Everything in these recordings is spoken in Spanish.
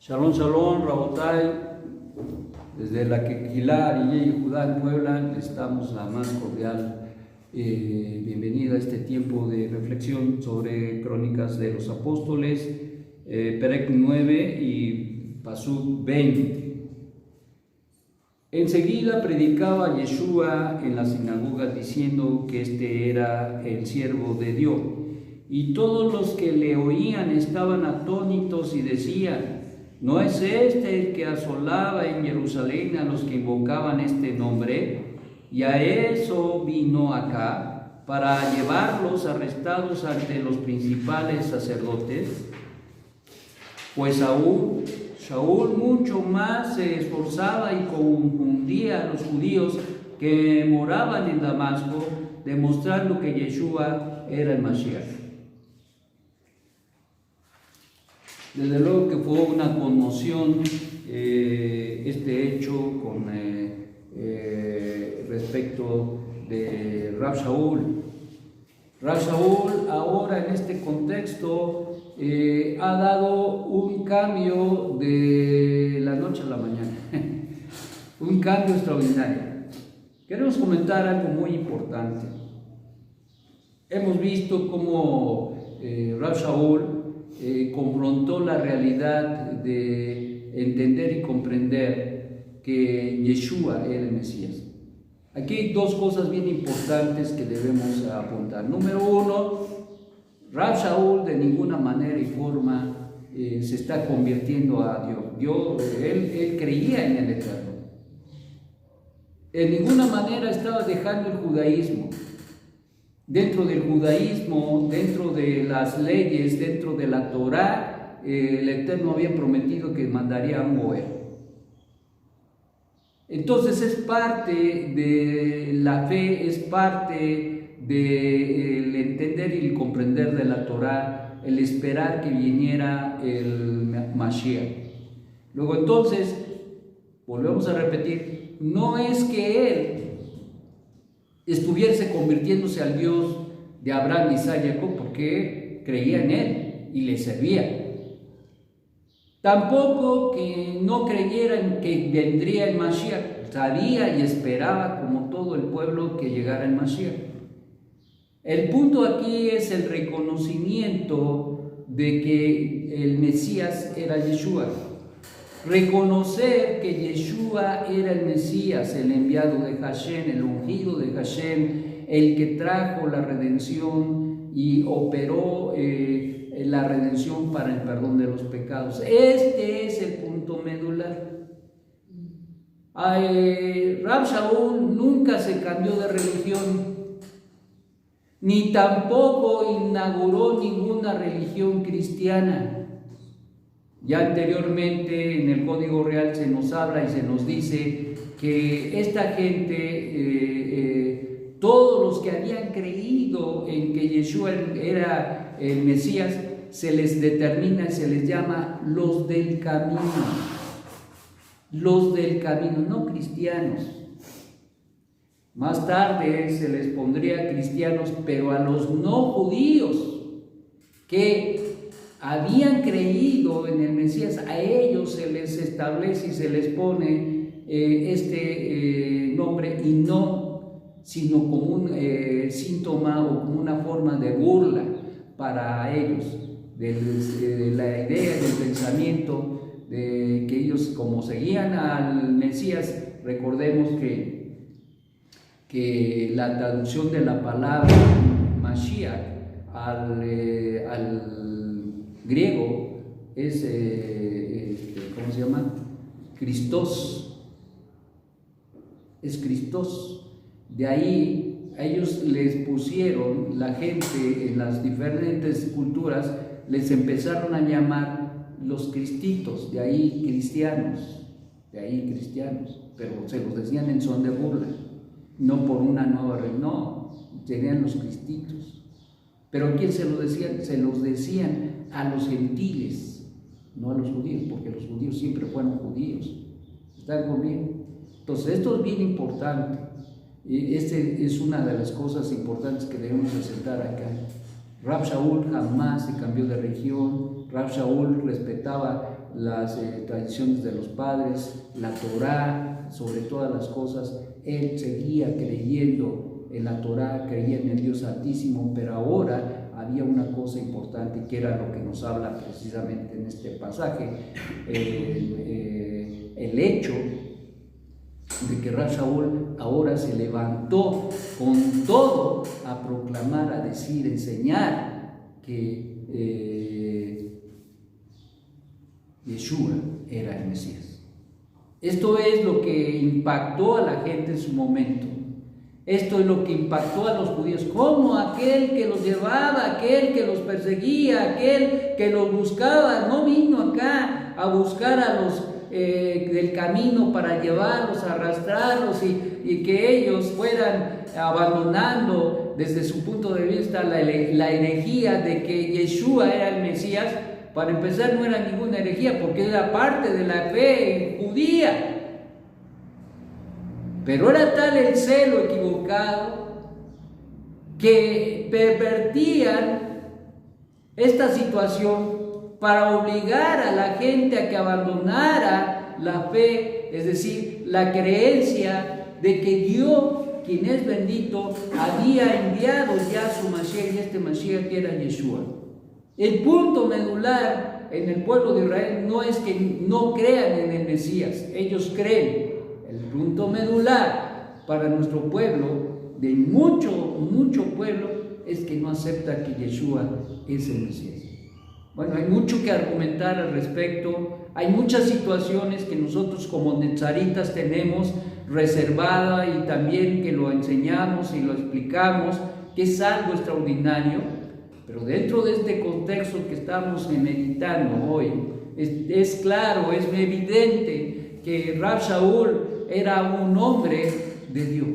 Shalom, shalom, Rabotai, desde la Quequilá y Judá en Puebla, les damos la más cordial bienvenida a este tiempo de reflexión sobre Crónicas de los Apóstoles, Perec 9 y Pasuk 20. Enseguida predicaba Yeshua en la sinagoga diciendo que este era el siervo de Dios, y todos los que le oían estaban atónitos y decían: ¿no es este el que asolaba en Jerusalén a los que invocaban este nombre? Y a eso vino acá, para llevarlos arrestados ante los principales sacerdotes. Pues Saúl mucho más se esforzaba y confundía a los judíos que moraban en Damasco, demostrando que Yeshua era el Mashiach. Desde luego que fue una conmoción este hecho con respecto de Rab Shaul. Rab Shaul ahora en este contexto ha dado un cambio de la noche a la mañana, un cambio extraordinario. Queremos comentar algo muy importante. Hemos visto cómo Rab Shaul confrontó la realidad de entender y comprender que Yeshua era el Mesías. Aquí hay dos cosas bien importantes que debemos apuntar. Número uno, Rab Shaul de ninguna manera y forma se está convirtiendo a Dios. Él creía en el Eterno. En ninguna manera estaba dejando el judaísmo. Dentro del judaísmo, dentro de las leyes, dentro de la Torá, el Eterno había prometido que mandaría a un Goel. Entonces es parte de la fe, es parte del entender y el comprender de la Torá, el esperar que viniera el Mashiach. Luego entonces, volvemos a repetir, no es que él estuviese convirtiéndose al Dios de Abraham, Isaac y Jacob, porque creía en él y le servía. Tampoco que no creyeran que vendría el Mashiach, sabía y esperaba como todo el pueblo que llegara el Mashiach. El punto aquí es el reconocimiento de que el Mesías era Yeshua. Reconocer que Yeshua era el Mesías, el enviado de Hashem, el ungido de Hashem, el que trajo la redención y operó la redención para el perdón de los pecados. Este es el punto medular. Rab Shaul nunca se cambió de religión, ni tampoco inauguró ninguna religión cristiana. Ya anteriormente en el Código Real se nos habla y se nos dice que esta gente, todos los que habían creído en que Yeshua era el Mesías, se les determina y se les llama los del camino. Los del camino, no cristianos. Más tarde se les pondría cristianos, pero a los no judíos que habían creído en el Mesías, a ellos se les establece y se les pone este nombre, y no sino como un síntoma o como una forma de burla para ellos, de la idea, del pensamiento de que ellos, como seguían al Mesías. Recordemos que la traducción de la palabra Mashiach al griego es, ¿cómo se llama? Christos. Es Christos. De ahí a ellos les pusieron, la gente en las diferentes culturas les empezaron a llamar los cristitos, de ahí cristianos, pero se los decían en son de burla, no por una nueva religión, no, serían los cristitos. Pero ¿a quién se los decían? Se los decían a los gentiles, no a los judíos, porque los judíos siempre fueron judíos. ¿Están conmigo? Entonces esto es bien importante. Este es una de las cosas importantes que debemos aceptar acá. Rab Shaul jamás se cambió de religión, Rab Shaul respetaba las tradiciones de los padres, la Torá, sobre todas las cosas. Él seguía creyendo en la Torá, creía en el Dios Altísimo, pero ahora había una cosa importante que era lo que nos habla precisamente en este pasaje, el hecho de que Rab Shaul ahora se levantó con todo a proclamar, a decir, enseñar que Yeshua era el Mesías. Esto es lo que impactó a la gente en su momento. Esto es lo que impactó a los judíos. ¿Cómo aquel que los llevaba, aquel que los perseguía, aquel que los buscaba, no vino acá a buscar a los del camino para llevarlos, arrastrarlos y que ellos fueran abandonando desde su punto de vista la herejía de que Yeshua era el Mesías? Para empezar, no era ninguna herejía porque era parte de la fe judía. Pero era tal el celo equivocado que pervertían esta situación para obligar a la gente a que abandonara la fe, es decir, la creencia de que Dios, quien es bendito, había enviado ya su Mashiach, y este Mashiach que era Yeshua. El punto medular en el pueblo de Israel no es que no crean en el Mesías, ellos creen. El punto medular para nuestro pueblo, de mucho pueblo, es que no acepta que Yeshua es el Mesías. Bueno, hay mucho que argumentar al respecto. Hay muchas situaciones que nosotros como netzaritas tenemos reservada y también que lo enseñamos y lo explicamos, que es algo extraordinario. Pero dentro de este contexto que estamos meditando hoy, es claro, es evidente que Rab Shaul era un hombre de Dios,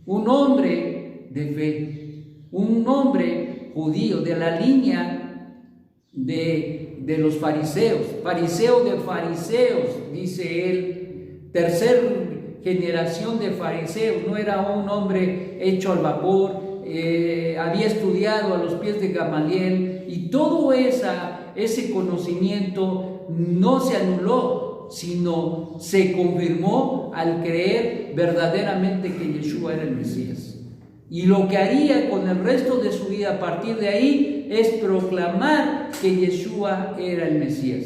un hombre de fe, un hombre judío de la línea de los fariseos, fariseo de fariseos, dice él, tercera generación de fariseos. No era un hombre hecho al vapor, había estudiado a los pies de Gamaliel, y todo ese conocimiento no se anuló, sino se confirmó al creer verdaderamente que Yeshua era el Mesías. Y lo que haría con el resto de su vida a partir de ahí es proclamar que Yeshua era el Mesías.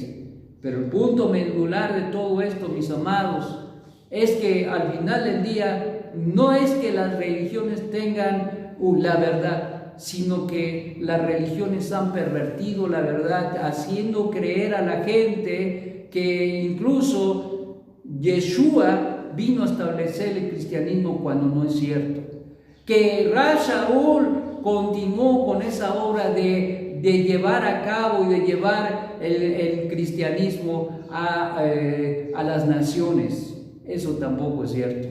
Pero el punto medular de todo esto, mis amados, es que al final del día no es que las religiones tengan la verdad, sino que las religiones han pervertido la verdad, haciendo creer a la gente que incluso Yeshua vino a establecer el cristianismo cuando no es cierto. Que Rab Shaul continuó con esa obra de llevar a cabo y de llevar el cristianismo a las naciones. Eso tampoco es cierto.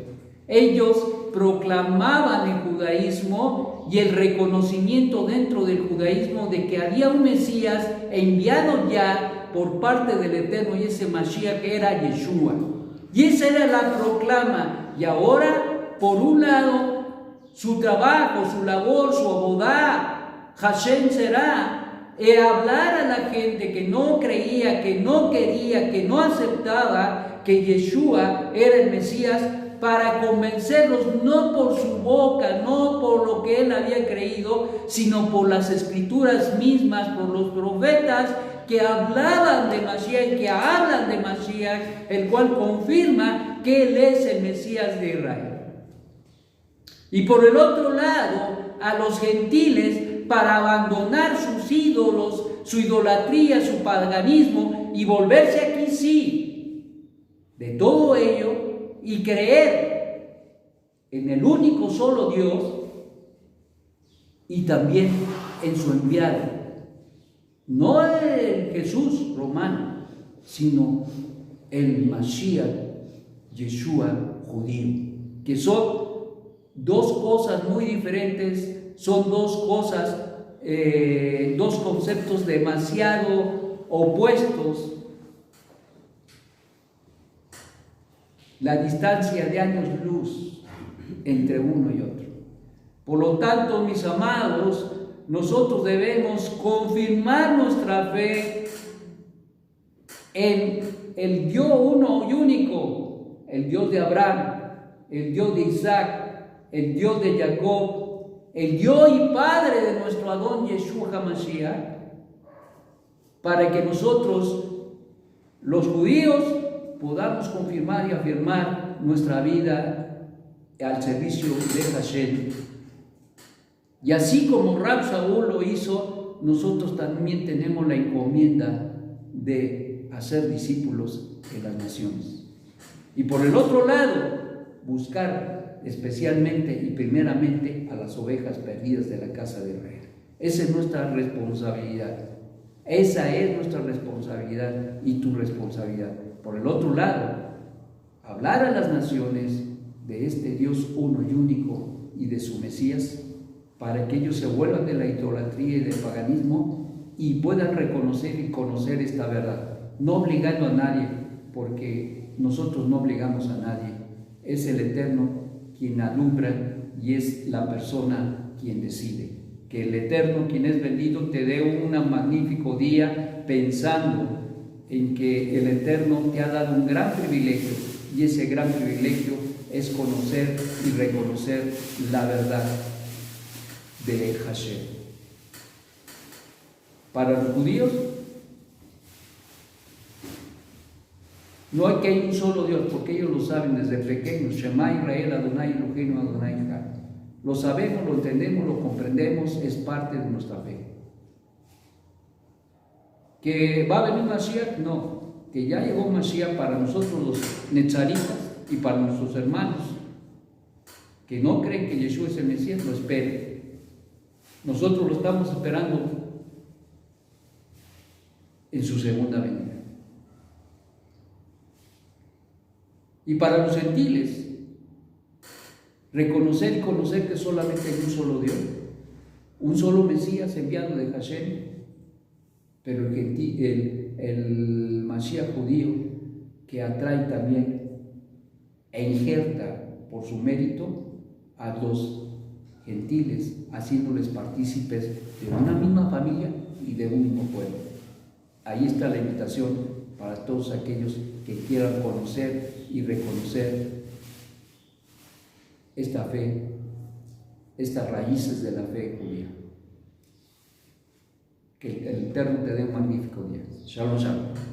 Ellos proclamaban el judaísmo y el reconocimiento dentro del judaísmo de que había un Mesías enviado ya por parte del Eterno, y ese Mashiach era Yeshua. Y esa era la proclama. Y ahora, por un lado, su trabajo, su labor, su abodá, Hashem será hablar a la gente que no creía, que no quería, que no aceptaba que Yeshua era el Mesías, para convencerlos no por su boca, no por lo que él había creído, sino por las escrituras mismas, por los profetas que hablaban de Mashiach, que hablan de Mashiach, el cual confirma que él es el Mesías de Israel. Y por el otro lado, a los gentiles, para abandonar sus ídolos, su idolatría, su paganismo, y volverse aquí sí de todo ello, y creer en el único solo Dios, y también en su enviado, no el Jesús romano, sino el Mashiach, Yeshua judío, que son dos cosas muy diferentes, son dos cosas, dos conceptos demasiado opuestos. La distancia de años luz entre uno y otro. Por lo tanto, mis amados, nosotros debemos confirmar nuestra fe en el Dios uno y único, el Dios de Abraham, el Dios de Isaac, el Dios de Jacob, el Dios y Padre de nuestro Adón Yeshua HaMashiach, para que nosotros, los judíos, podamos confirmar y afirmar nuestra vida al servicio de Hashem. Y así como Rab Shaul lo hizo, nosotros también tenemos la encomienda de hacer discípulos en las naciones. Y por el otro lado, buscar especialmente y primeramente a las ovejas perdidas de la casa de Israel. Esa es nuestra responsabilidad. Esa es nuestra responsabilidad y tu responsabilidad. Por el otro lado, hablar a las naciones de este Dios uno y único y de su Mesías, para que ellos se vuelvan de la idolatría y del paganismo y puedan reconocer y conocer esta verdad, no obligando a nadie, porque nosotros no obligamos a nadie. Es el Eterno quien alumbra y es la persona quien decide. Que el Eterno, quien es bendito, te dé un magnífico día pensando en que el Eterno te ha dado un gran privilegio, y ese gran privilegio es conocer y reconocer la verdad de Hashem. Para los judíos no hay que hay un solo Dios, porque ellos lo saben desde pequeños. Shema Israel, Adonai Eloheinu, Adonai Echad. Lo sabemos, lo entendemos, lo comprendemos, es parte de nuestra fe. ¿Que va a venir Mashiach? No, que ya llegó Mashiach para nosotros los netzaritas y para nuestros hermanos que no creen que Yeshua es el Mesías, lo esperen. Nosotros lo estamos esperando en su segunda venida. Y para los gentiles, reconocer y conocer que solamente hay un solo Dios, un solo Mesías enviado de Hashem, pero el Mashiach judío que atrae también e injerta por su mérito a los gentiles, haciéndoles partícipes de una misma familia y de un mismo pueblo. Ahí está la invitación para todos aquellos que quieran conocer y reconocer esta fe, estas raíces de la fe judía. Que el Eterno te dé un magnífico día. Shalom, shalom.